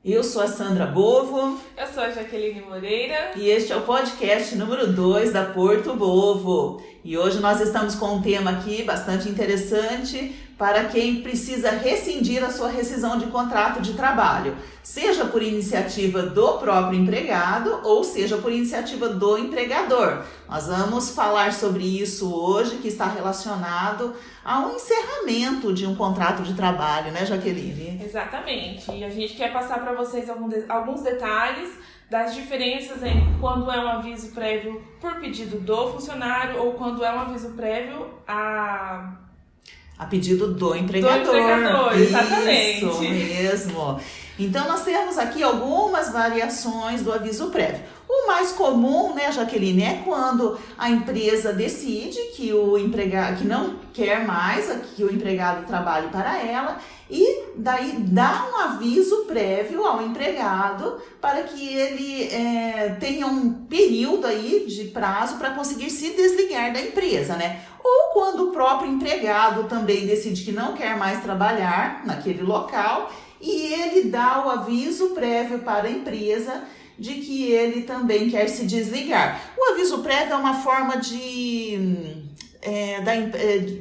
Eu sou a Sandra Bovo. Eu sou a Jaqueline Moreira. E este é o podcast número 2 da Porto Bovo. E hoje nós estamos com um tema aqui bastante interessante para quem precisa rescindir a sua rescisão de contrato de trabalho, seja por iniciativa do próprio empregado ou seja por iniciativa do empregador. Nós vamos falar sobre isso hoje, que está relacionado ao encerramento de um contrato de trabalho, né, Jaqueline? Exatamente. E a gente quer passar para vocês alguns detalhes das diferenças em quando é um aviso prévio por pedido do funcionário ou quando é um aviso prévio a pedido do empregador. Do empregador, exatamente. Isso mesmo. Então, nós temos aqui algumas variações do aviso prévio. O mais comum, né, Jaqueline, é quando a empresa decide que o empregado, que não quer mais que o empregado trabalhe para ela e daí dá um aviso prévio ao empregado para que ele tenha um período aí de prazo para conseguir se desligar da empresa, né? Ou quando o próprio empregado também decide que não quer mais trabalhar naquele local e ele dá o aviso prévio para a empresa de que ele também quer se desligar. O aviso prévio é uma forma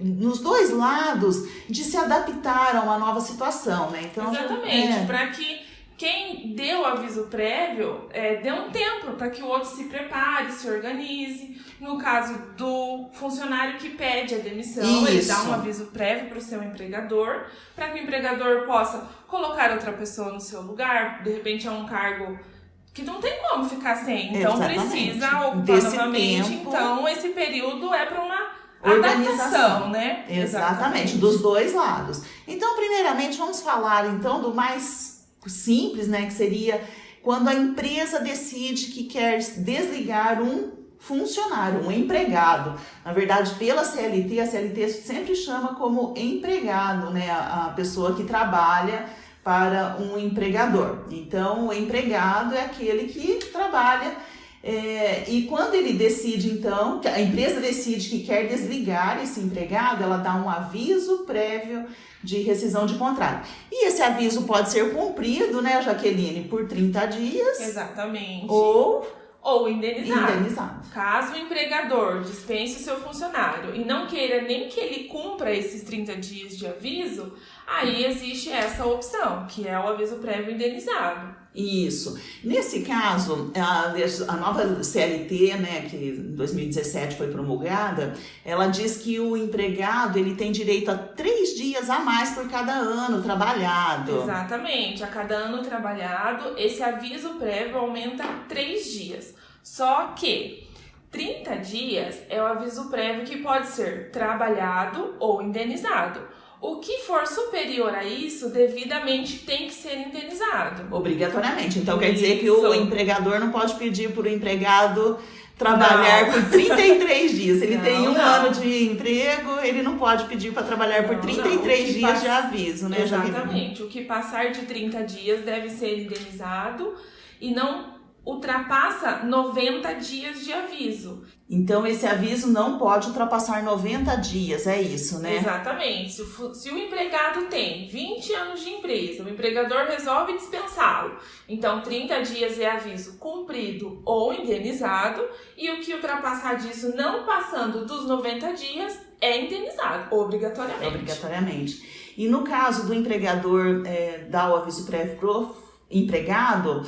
nos dois lados de se adaptar a uma nova situação, né? Então, exatamente, para que quem deu o aviso prévio dê um tempo para que o outro se prepare, se organize. No caso do funcionário que pede a demissão, ele dá um aviso prévio para o seu empregador, para que o empregador possa colocar outra pessoa no seu lugar. De repente é um cargo que não tem como ficar sem, então precisa ocupar novamente. Tempo. Então esse período é para uma adaptação, né? Exatamente, dos dois lados. Então, primeiramente, vamos falar então do mais simples, né? Que seria quando a empresa decide que quer desligar um funcionário, um empregado. Na verdade, pela CLT, a CLT sempre chama como empregado, né? A pessoa que trabalha para um empregador. Então, o empregado é aquele que trabalha e quando ele decide, então, a empresa decide que quer desligar esse empregado, ela dá um aviso prévio de rescisão de contrato. E esse aviso pode ser cumprido, né, Jaqueline, por 30 dias. Exatamente. Ou indenizado. Caso o empregador dispense o seu funcionário e não queira nem que ele cumpra esses 30 dias de aviso, aí existe essa opção, que é o aviso prévio indenizado. Isso. Nesse caso, a nova CLT, né, que em 2017 foi promulgada, ela diz que o empregado ele tem direito a 3 dias a mais por cada ano trabalhado. Exatamente. A cada ano trabalhado, esse aviso prévio aumenta 3 dias. Só que 30 dias é o aviso prévio que pode ser trabalhado ou indenizado. O que for superior a isso, devidamente tem que ser indenizado. Obrigatoriamente. Então, quer dizer que o empregador não pode pedir para o empregado trabalhar por 33 dias. Ele tem um ano de emprego, ele não pode pedir para trabalhar por 33 dias de aviso, né? Exatamente. O que passar de 30 dias deve ser indenizado e não ultrapassa 90 dias de aviso. Então, esse aviso não pode ultrapassar 90 dias, é isso, né? Exatamente. Se o empregado tem 20 anos de empresa, o empregador resolve dispensá-lo. Então, 30 dias é aviso cumprido ou indenizado, e o que ultrapassar disso, não passando dos 90 dias, é indenizado, obrigatoriamente. E no caso do empregador dar o aviso prévio pro empregado,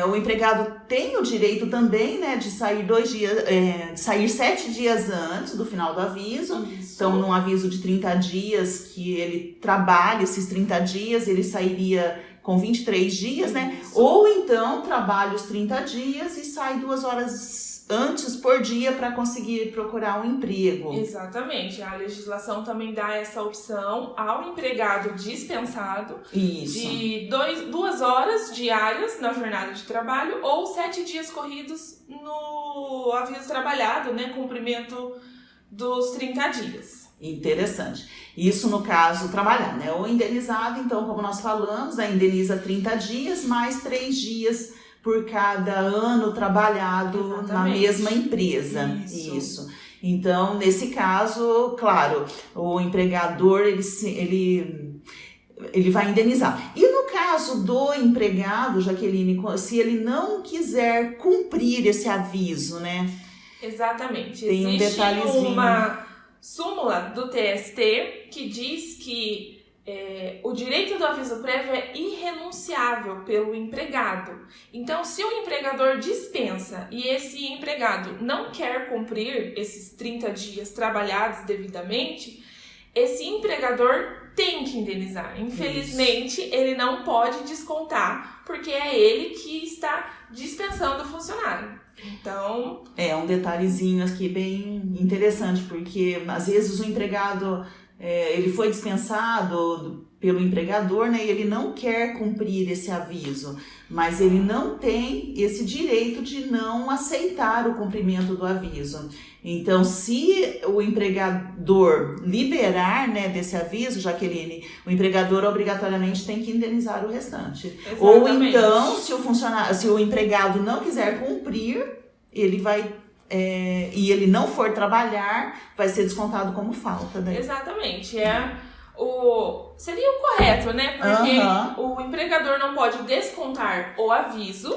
o empregado tem o direito também, né, de sair 7 dias antes do final do aviso. Isso. Então, num aviso de 30 dias, que ele trabalha esses 30 dias, ele sairia com 23 dias, né? Ou então, trabalha os 30 dias e sai 2 horas antes por dia para conseguir procurar um emprego. Exatamente. A legislação também dá essa opção ao empregado dispensado. Isso. De 2 horas diárias na jornada de trabalho ou 7 dias corridos no aviso trabalhado, né? Cumprimento dos 30 dias. Interessante. Isso no caso trabalhar, né? O indenizado, então, como nós falamos, indeniza 30 dias mais 3 dias por cada ano trabalhado. Exatamente. Na mesma empresa. Isso. Então, nesse caso, claro, o empregador ele vai indenizar. E no caso do empregado, Jaqueline, se ele não quiser cumprir esse aviso, né? Exatamente. Tem um detalhezinho. Uma súmula do TST que diz que o direito do aviso prévio é irrenunciável pelo empregado. Então, se o empregador dispensa e esse empregado não quer cumprir esses 30 dias trabalhados devidamente, esse empregador tem que indenizar. Infelizmente, ele não pode descontar, porque é ele que está dispensando o funcionário. Então... É um detalhezinho aqui bem interessante, porque às vezes o empregado... ele foi dispensado pelo empregador, né? E ele não quer cumprir esse aviso, mas ele não tem esse direito de não aceitar o cumprimento do aviso. Então, se o empregador liberar, né, desse aviso, Jaqueline, o empregador obrigatoriamente tem que indenizar o restante. Exatamente. Ou então, se o empregado não quiser cumprir, ele vai... e ele não for trabalhar, vai ser descontado como falta, né? Exatamente. Seria o correto, né? Porque o empregador não pode descontar o aviso,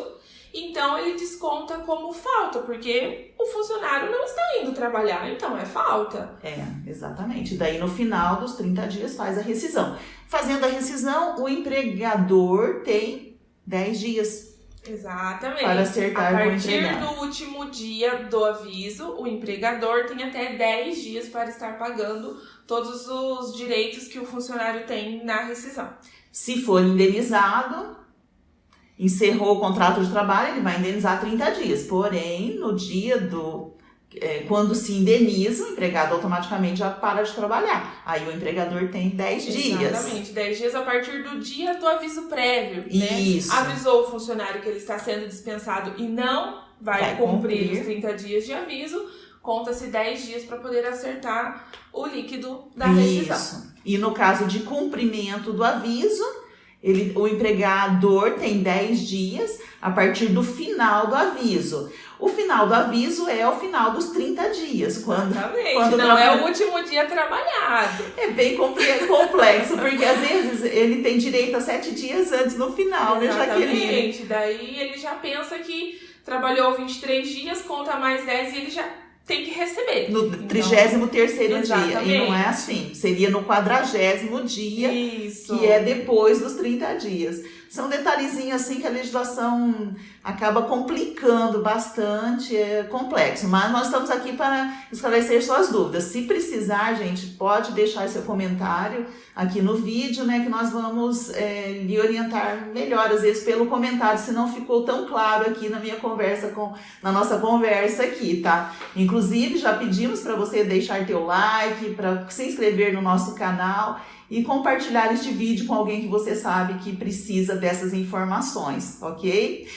então ele desconta como falta, porque o funcionário não está indo trabalhar, então é falta. Exatamente. Daí no final dos 30 dias faz a rescisão. Fazendo a rescisão, o empregador tem 10 dias. Exatamente. Para acertar com o empregado. A partir do último dia do aviso, o empregador tem até 10 dias para estar pagando todos os direitos que o funcionário tem na rescisão. Se for indenizado, encerrou o contrato de trabalho, ele vai indenizar 30 dias. Porém, no dia quando se indeniza, o empregado automaticamente já para de trabalhar. Aí o empregador tem 10 dias. Exatamente, 10 dias a partir do dia do aviso prévio. Isso. Né? Avisou o funcionário que ele está sendo dispensado e não vai cumprir os 30 dias de aviso, conta-se 10 dias para poder acertar o líquido da rescisão. Isso. E no caso de cumprimento do aviso, o empregador tem 10 dias a partir do final do aviso. O final do aviso é o final dos 30 dias. Quando não é o último dia trabalhado. É bem complexo, porque às vezes ele tem direito a 7 dias antes no final, né, Jaqueline? Exatamente. Daí ele já pensa que trabalhou 23 dias, conta mais 10 e ele já tem que receber. No 33º dia. E não é assim. Seria no 40º dia, Isso. Que é depois dos 30 dias. São detalhezinhos assim que a legislação acaba complicando bastante, é complexo. Mas nós estamos aqui para esclarecer suas dúvidas. Se precisar, gente, pode deixar seu comentário aqui no vídeo, né? Que nós vamos lhe orientar melhor, às vezes pelo comentário, se não ficou tão claro aqui na nossa conversa aqui, tá? Inclusive, já pedimos para você deixar teu like, para se inscrever no nosso canal e compartilhar este vídeo com alguém que você sabe que precisa dessas informações, ok?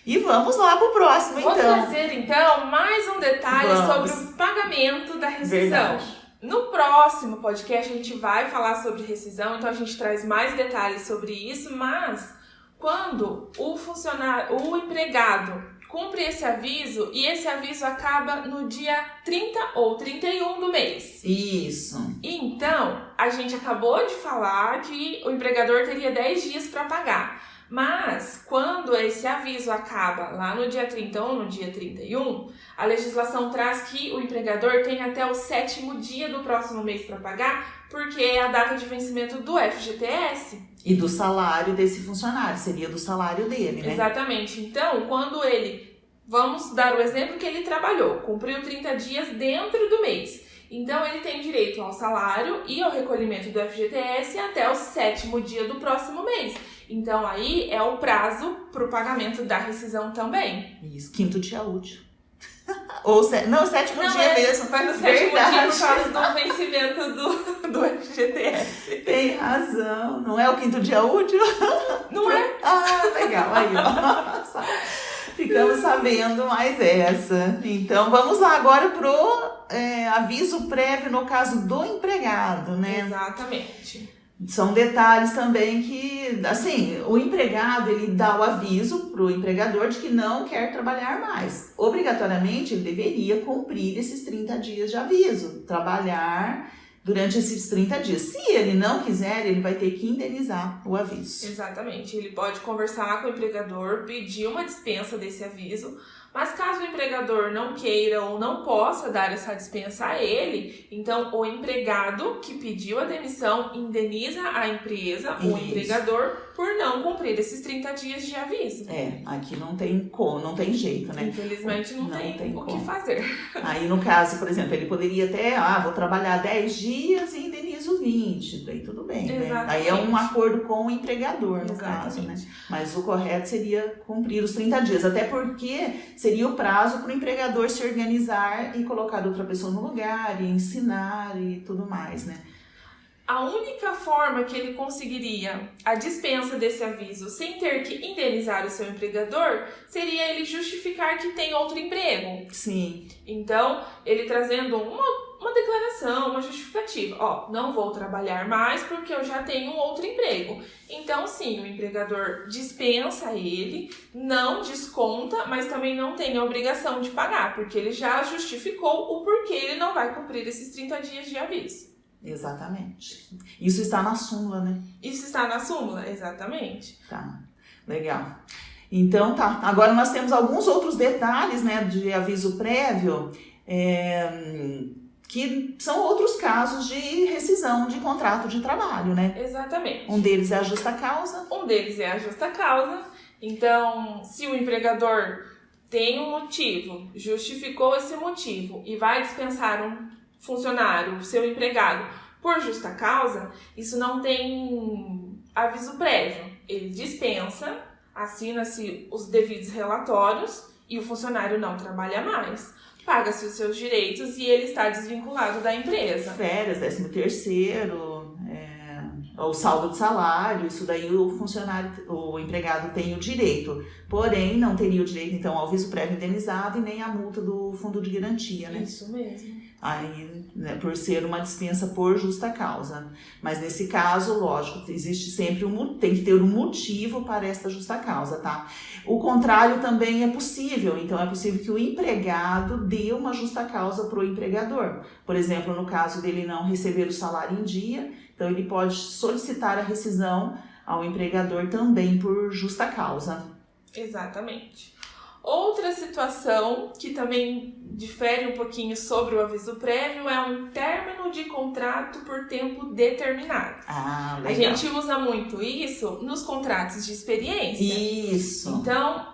E vamos lá pro próximo, então. Vou trazer, então, mais um detalhe sobre o pagamento da rescisão. Verdade. No próximo podcast a gente vai falar sobre rescisão, então a gente traz mais detalhes sobre isso, mas quando o empregado cumpre esse aviso e esse aviso acaba no dia 30 ou 31 do mês. Isso. Então, a gente acabou de falar que o empregador teria 10 dias para pagar. Mas, quando esse aviso acaba lá no dia 30 ou no dia 31, a legislação traz que o empregador tem até o 7º dia do próximo mês para pagar, porque é a data de vencimento do FGTS. E do salário desse funcionário, seria do salário dele, né? Exatamente. Então, quando vamos dar o exemplo que ele trabalhou, cumpriu 30 dias dentro do mês. Então, ele tem direito ao salário e ao recolhimento do FGTS até o 7º dia do próximo mês. Então, aí é o prazo para o pagamento da rescisão também. Isso, 5º dia útil. Ou 7º dia mesmo. Vai no 7º dia por causa do vencimento do FGTS. Tem razão. Não é o 5º dia útil? Não é? Ah, legal. Aí, ó. Ficamos sabendo mais essa. Então, vamos lá agora pro aviso prévio no caso do empregado, né? Exatamente. São detalhes também que, assim, o empregado, ele dá o aviso pro empregador de que não quer trabalhar mais. Obrigatoriamente, ele deveria cumprir esses 30 dias de aviso. Trabalhar durante esses 30 dias. Se ele não quiser, ele vai ter que indenizar o aviso. Exatamente. Ele pode conversar com o empregador, pedir uma dispensa desse aviso, mas caso o empregador não queira ou não possa dar essa dispensa a ele, então o empregado que pediu a demissão indeniza a empresa, o empregador, por não cumprir esses 30 dias de aviso. Aqui não tem jeito, né? Infelizmente não tem o que fazer. Aí no caso, por exemplo, ele poderia até, vou trabalhar 10 dias e indenizo 20, daí tudo bem, né? Aí é um acordo com o empregador, no caso, né? Mas o correto seria cumprir os 30 dias, até porque seria o prazo para o empregador se organizar e colocar outra pessoa no lugar, e ensinar e tudo mais, né? A única forma que ele conseguiria a dispensa desse aviso sem ter que indenizar o seu empregador seria ele justificar que tem outro emprego. Sim. Então, ele trazendo uma declaração, uma justificativa. Não vou trabalhar mais porque eu já tenho um outro emprego. Então, sim, o empregador dispensa ele, não desconta, mas também não tem a obrigação de pagar, porque ele já justificou o porquê ele não vai cumprir esses 30 dias de aviso. Exatamente. Isso está na súmula, né? Isso está na súmula, exatamente. Tá, legal. Então tá, agora nós temos alguns outros detalhes, né, de aviso prévio, que são outros casos de rescisão de contrato de trabalho, né? Exatamente. Um deles é a justa causa. Então, se o empregador tem um motivo, justificou esse motivo e vai dispensar um funcionário, seu empregado, por justa causa, isso não tem aviso prévio. Ele dispensa, assina-se os devidos relatórios e o funcionário não trabalha mais. Paga-se os seus direitos e ele está desvinculado da empresa. Férias, 13º, o saldo de salário, isso daí o empregado tem o direito. Porém, não teria o direito, então, ao aviso prévio indenizado e nem à multa do fundo de garantia, né? Isso mesmo. Aí, né, por ser uma dispensa por justa causa. Mas nesse caso, lógico, existe sempre tem que ter um motivo para esta justa causa, tá? O contrário também é possível. Então, é possível que o empregado dê uma justa causa para o empregador. Por exemplo, no caso dele não receber o salário em dia, então ele pode solicitar a rescisão ao empregador também por justa causa. Exatamente. Outra situação que também difere um pouquinho sobre o aviso prévio é um término de contrato por tempo determinado. Legal. A gente usa muito isso nos contratos de experiência. Isso. Então,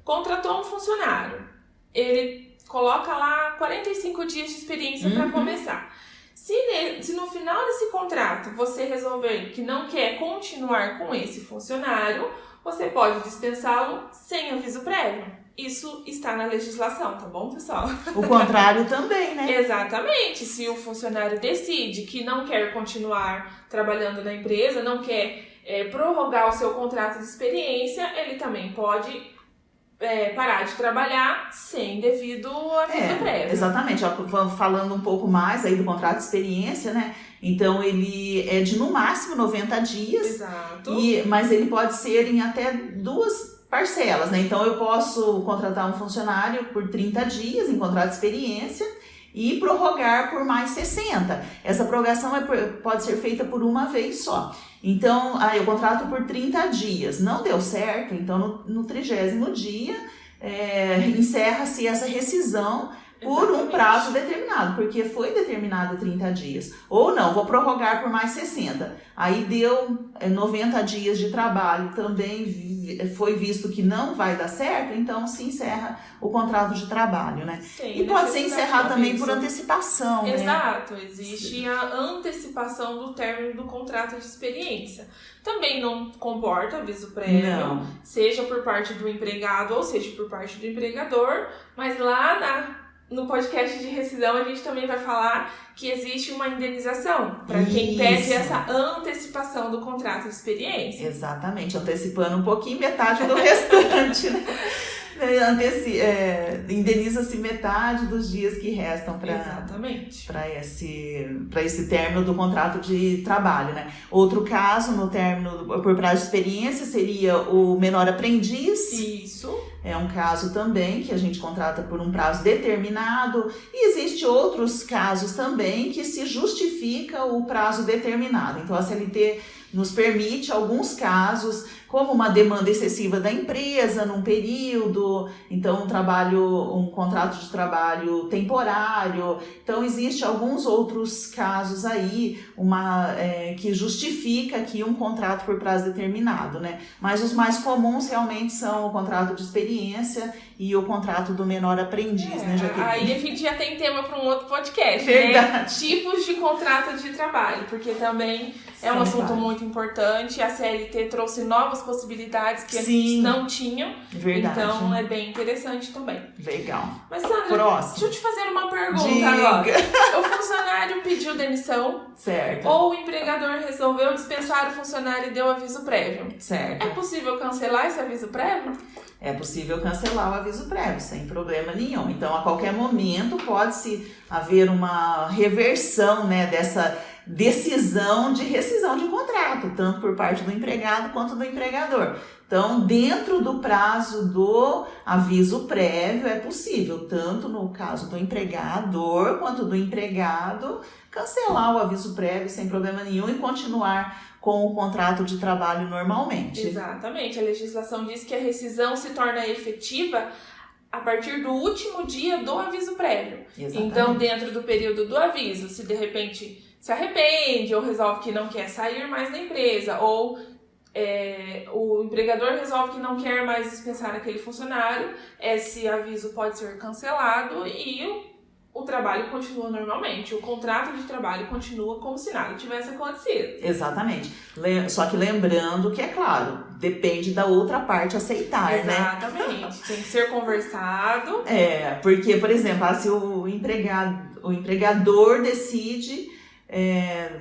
contratou um funcionário, ele coloca lá 45 dias de experiência para começar. Se no final desse contrato você resolver que não quer continuar com esse funcionário, você pode dispensá-lo sem aviso prévio. Isso está na legislação, tá bom, pessoal? O contrário também, né? Exatamente. Se o funcionário decide que não quer continuar trabalhando na empresa, não quer prorrogar o seu contrato de experiência, ele também pode parar de trabalhar sem devido aviso prévio. Exatamente. Falando um pouco mais aí do contrato de experiência, né? Então, ele é de no máximo 90 dias. Exato. Mas ele pode ser em até 2 parcelas, né? Então, eu posso contratar um funcionário por 30 dias em contrato de experiência e prorrogar por mais 60. Essa prorrogação pode ser feita por uma vez só. Então, eu contrato por 30 dias. Não deu certo, então no 30º dia encerra-se essa rescisão por um prazo determinado, porque foi determinado 30 dias. Ou não, vou prorrogar por mais 60. Aí deu 90 dias de trabalho, também foi visto que não vai dar certo, então se encerra o contrato de trabalho, né? Sim, e pode ser encerrado também por antecipação, Exato, né? Existe a antecipação do término do contrato de experiência. Também não comporta aviso prévio, seja por parte do empregado ou seja por parte do empregador, mas lá no podcast de rescisão a gente também vai falar que existe uma indenização para quem pede essa antecipação do contrato de experiência. Exatamente, antecipando um pouquinho, metade do restante, né? Indeniza-se metade dos dias que restam para esse término do contrato de trabalho, né? Outro caso, no término por prazo de experiência, seria o menor aprendiz. Isso. é um caso também que a gente contrata por um prazo determinado, e existe outros casos também que se justifica o prazo determinado. Então a CLT nos permite alguns casos, como uma demanda excessiva da empresa num período, então um contrato de trabalho temporário. Então existe alguns outros casos aí, que justifica aqui um contrato por prazo determinado, né? Mas os mais comuns realmente são o contrato de experiência e o contrato do menor aprendiz, né, Jaqueline? Aí a gente já tem tema para um outro podcast, Verdade. né? Tipos de contrato de trabalho, porque também é um assunto muito importante. A CLT trouxe novas possibilidades que antes não tinham. Verdade. Então é bem interessante também. Legal. Mas Sandra, Próximo. deixa eu te fazer uma pergunta Diga. agora. O funcionário pediu demissão, Certo. ou o empregador resolveu dispensar o funcionário e deu aviso prévio. Certo. É possível cancelar esse aviso prévio? É possível cancelar o aviso prévio, sem problema nenhum. Então, a qualquer momento, pode-se haver uma reversão, né, dessa decisão de rescisão de contrato, tanto por parte do empregado quanto do empregador. Então, dentro do prazo do aviso prévio, é possível, tanto no caso do empregador quanto do empregado, cancelar o aviso prévio sem problema nenhum e continuar com o contrato de trabalho normalmente. Exatamente. A legislação diz que a rescisão se torna efetiva a partir do último dia do aviso prévio. Exatamente. Então, dentro do período do aviso, se de repente se arrepende ou resolve que não quer sair mais da empresa, ou o empregador resolve que não quer mais dispensar aquele funcionário, esse aviso pode ser cancelado e o trabalho continua normalmente, o contrato de trabalho continua como se nada tivesse acontecido. Exatamente. Só que lembrando que, é claro, depende da outra parte aceitar, Exatamente. né? Tem que ser conversado. Porque, por exemplo, se o empregador decide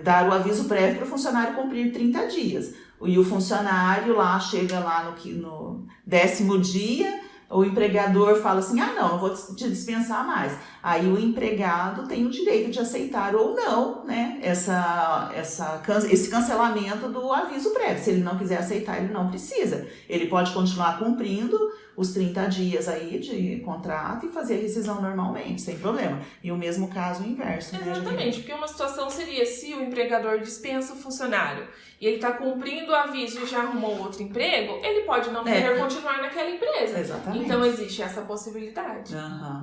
dar o aviso prévio para o funcionário cumprir 30 dias, e o funcionário lá chega lá no 10º dia, o empregador fala assim, não vou te dispensar mais. Aí o empregado tem o direito de aceitar ou não, né, esse cancelamento do aviso prévio. Se ele não quiser aceitar, ele não precisa. Ele pode continuar cumprindo os 30 dias aí de contrato e fazer a rescisão normalmente, sem problema. E o mesmo caso inverso. Exatamente, porque uma situação seria se o empregador dispensa o funcionário e ele está cumprindo o aviso e já arrumou outro emprego, ele pode não querer continuar naquela empresa. Exatamente. Então existe essa possibilidade.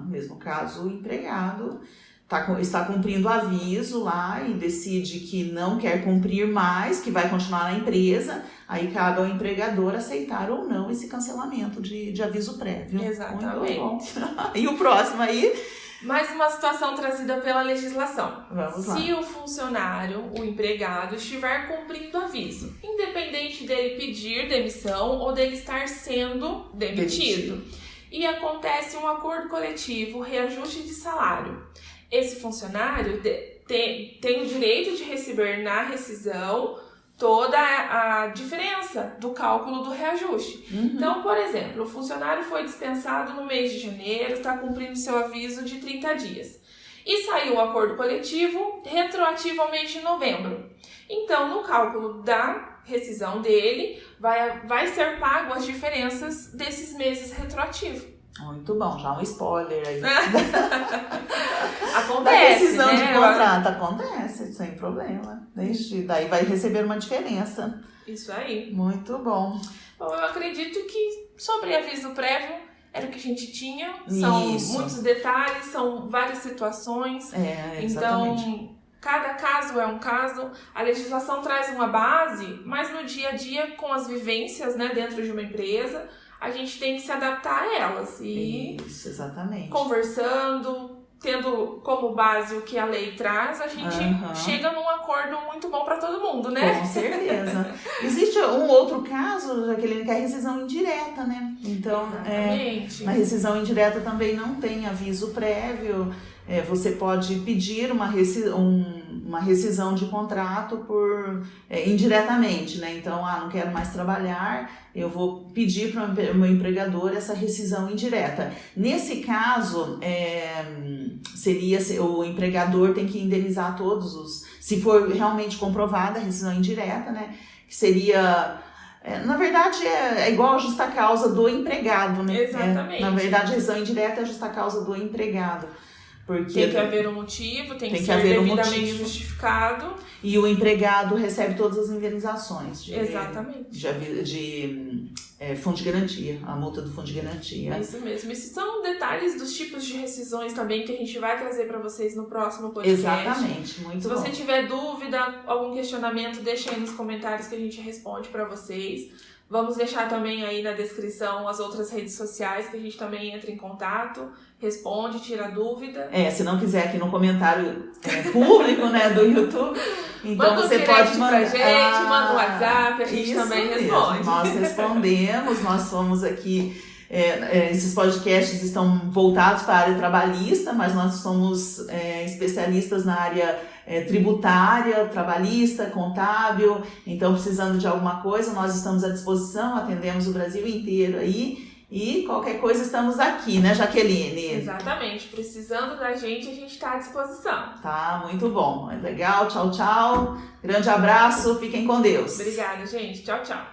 Mesmo caso, o empregado está cumprindo o aviso lá e decide que não quer cumprir mais, que vai continuar na empresa, aí cabe ao empregador aceitar ou não esse cancelamento de aviso prévio. Exatamente. Muito bom. E o próximo aí? Mais uma situação trazida pela legislação. Vamos lá. Se o funcionário, o empregado, estiver cumprindo o aviso, independente dele pedir demissão ou dele estar sendo demitido. E acontece um acordo coletivo, reajuste de salário. Esse funcionário tem o direito de receber na rescisão toda a diferença do cálculo do reajuste. Então, por exemplo, o funcionário foi dispensado no mês de janeiro, está cumprindo seu aviso de 30 dias. E saiu o acordo coletivo retroativo ao mês de novembro. Então, no cálculo da rescisão dele, vai ser pago as diferenças desses meses retroativos. Muito bom, já um spoiler aí. Acontece, da rescisão, né? de contrato, acontece, sem problema. Daí vai receber uma diferença. Isso aí. Muito bom. Bom, eu acredito que sobre aviso prévio era o que a gente tinha. São muitos detalhes, são várias situações. Exatamente. Então, cada caso é um caso. A legislação traz uma base, mas no dia a dia, com as vivências, né, dentro de uma empresa, a gente tem que se adaptar a elas. E isso, exatamente. Conversando, tendo como base o que a lei traz, a gente chega num acordo muito bom para todo mundo, né? Com certeza. Existe um outro caso, Jaqueline, que é a rescisão indireta, né? Então, na rescisão indireta também não tem aviso prévio. Você pode pedir uma rescisão de contrato indiretamente, né? Então, não quero mais trabalhar, eu vou pedir para o meu empregador essa rescisão indireta. Nesse caso, o empregador tem que indenizar se for realmente comprovada a rescisão indireta, né? Que seria Na verdade, é igual a justa causa do empregado, né? Exatamente. Na verdade, a rescisão indireta é a justa causa do empregado. Porque tem que haver um motivo, tem que ser haver devidamente justificado. E o empregado recebe todas as indenizações Exatamente. de fundo de garantia, a multa do fundo de garantia. É isso mesmo. Esses são detalhes dos tipos de rescisões também que a gente vai trazer para vocês no próximo podcast. Exatamente, muito bom. Se você tiver dúvida, algum questionamento, deixa aí nos comentários que a gente responde para vocês. Vamos deixar também aí na descrição as outras redes sociais que a gente também entra em contato, responde, tira dúvida. Se não quiser aqui no comentário público, né, do YouTube, então manda você pode mandar pra gente, manda um WhatsApp, a gente também responde. Nós respondemos, nós somos aqui, esses podcasts estão voltados para a área trabalhista, mas nós somos especialistas na área tributária, trabalhista, contábil, então precisando de alguma coisa, nós estamos à disposição, atendemos o Brasil inteiro aí, e qualquer coisa estamos aqui, né, Jaqueline? Exatamente, precisando da gente, a gente está à disposição. Tá, muito bom, legal, tchau, tchau, grande abraço, fiquem com Deus. Obrigada, gente, tchau, tchau.